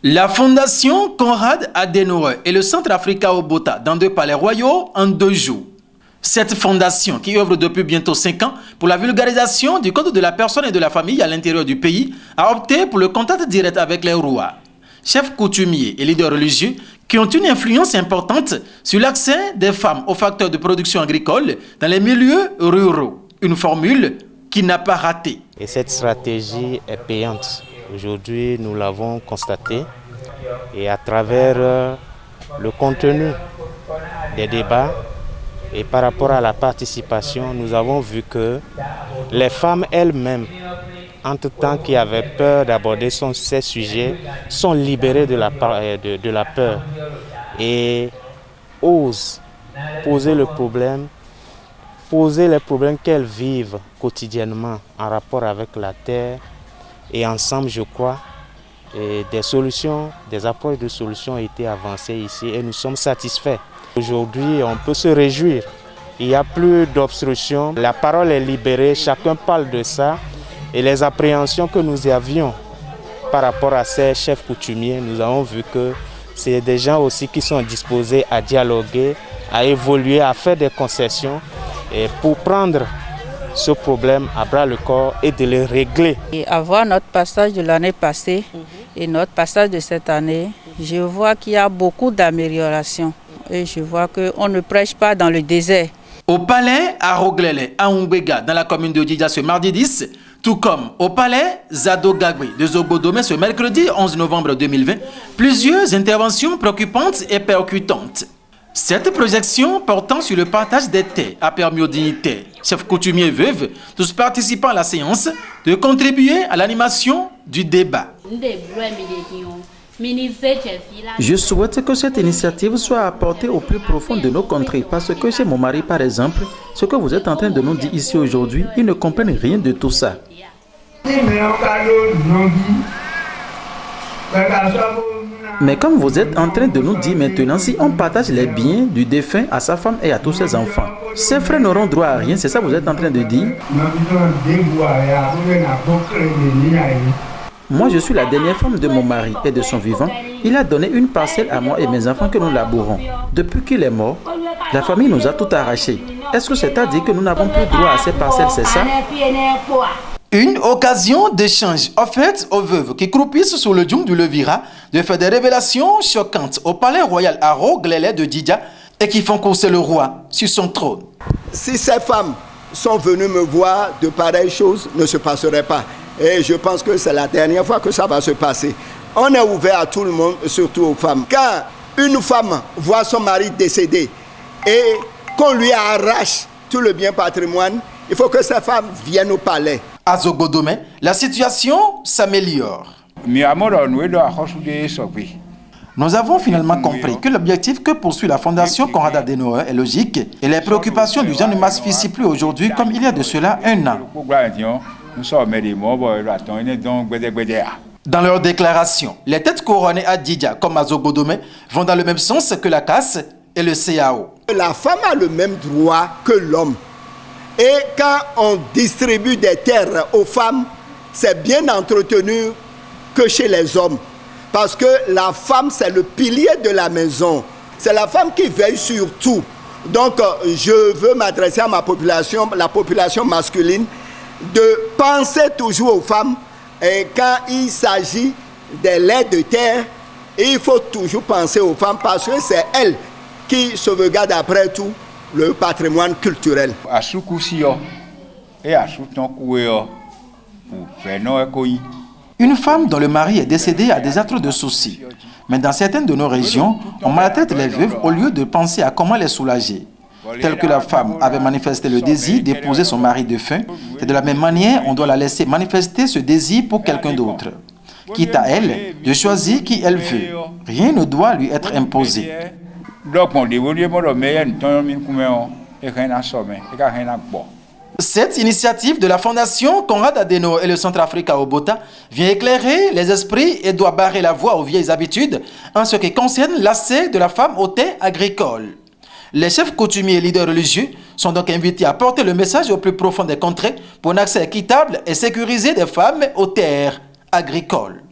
La Fondation Konrad Adenauer et le Centre Africa Obota dans 2 palais royaux en 2 jours. Cette fondation, qui œuvre depuis bientôt 5 ans pour la vulgarisation du code de la personne et de la famille à l'intérieur du pays, a opté pour le contact direct avec les rois, chefs coutumiers et leaders religieux qui ont une influence importante sur l'accès des femmes aux facteurs de production agricole dans les milieux ruraux. Une formule qui n'a pas raté. Et cette stratégie est payante. Aujourd'hui, nous l'avons constaté et à travers le contenu des débats et par rapport à la participation, nous avons vu que les femmes elles-mêmes, entre-temps qui avaient peur d'aborder ces sujets, sont libérées de la peur et osent poser les problèmes qu'elles vivent quotidiennement en rapport avec la terre. Et ensemble, je crois, des approches de solutions ont été avancées ici et nous sommes satisfaits. Aujourd'hui, on peut se réjouir. Il n'y a plus d'obstruction, la parole est libérée, chacun parle de ça. Et les appréhensions que nous avions par rapport à ces chefs coutumiers, nous avons vu que c'est des gens aussi qui sont disposés à dialoguer, à évoluer, à faire des concessions et pour prendre ce problème à bras le corps et de le régler. Et avoir notre passage de l'année passée et notre passage de cette année, je vois qu'il y a beaucoup d'améliorations et je vois qu'on ne prêche pas dans le désert. Au palais à Roglele, à Oumbega, dans la commune de Djidja ce mardi 10, tout comme au palais Zado Gagwe de Zobodomé ce mercredi 11 novembre 2020, plusieurs interventions préoccupantes et percutantes. Cette projection portant sur le partage des terres a permis aux dignitaires, chefs coutumiers et veuves, tous participants à la séance, de contribuer à l'animation du débat. Je souhaite que cette initiative soit apportée au plus profond de nos contrées parce que chez mon mari, par exemple, ce que vous êtes en train de nous dire ici aujourd'hui, ils ne comprennent rien de tout ça. Mais comme vous êtes en train de nous dire maintenant, si on partage les biens du défunt à sa femme et à tous ses enfants, ses frères n'auront droit à rien, c'est ça que vous êtes en train de dire? Moi, je suis la dernière femme de mon mari et de son vivant. Il a donné une parcelle à moi et mes enfants que nous labourons. Depuis qu'il est mort, la famille nous a tout arraché. Est-ce que c'est à dire que nous n'avons plus droit à ces parcelles, c'est ça? Une occasion d'échange offerte aux veuves qui croupissent sur le djung du Levira de faire des révélations choquantes au palais royal à Roglele de Djidja et qui font courser le roi sur son trône. Si ces femmes sont venues me voir, de pareilles choses ne se passeraient pas. Et je pense que c'est la dernière fois que ça va se passer. On est ouvert à tout le monde, surtout aux femmes. Quand une femme voit son mari décédé et qu'on lui arrache tout le bien patrimoine, il faut que ces femmes viennent au palais. À Zobodomé, la situation s'améliore. Nous avons finalement compris que l'objectif que poursuit la Fondation Konrad Adenauer est logique et les préoccupations du genre ne massifient plus aujourd'hui comme il y a de cela 1 an. Dans leur déclaration, les têtes couronnées à Djidja comme à Zobodomé vont dans le même sens que la CAS et le CAO. La femme a le même droit que l'homme. Et quand on distribue des terres aux femmes, c'est bien entretenu que chez les hommes. Parce que la femme, c'est le pilier de la maison. C'est la femme qui veille sur tout. Donc, je veux m'adresser à ma population, la population masculine, de penser toujours aux femmes. Et quand il s'agit des laits de terre, il faut toujours penser aux femmes parce que c'est elles qui sauvegardent après tout le patrimoine culturel. Une femme dont le mari est décédé a des atouts de soucis. Mais dans certaines de nos régions, on maltraite les veuves au lieu de penser à comment les soulager. Tel que la femme avait manifesté le désir d'épouser son mari défunt, et de la même manière, on doit la laisser manifester ce désir pour quelqu'un d'autre. Quitte à elle de choisir qui elle veut. Rien ne doit lui être imposé. Cette initiative de la Fondation Konrad Adenauer et le Centre Africa Obota vient éclairer les esprits et doit barrer la voie aux vieilles habitudes en ce qui concerne l'accès de la femme aux terres agricoles. Les chefs coutumiers et leaders religieux sont donc invités à porter le message au plus profond des contrées pour un accès équitable et sécurisé des femmes aux terres agricoles.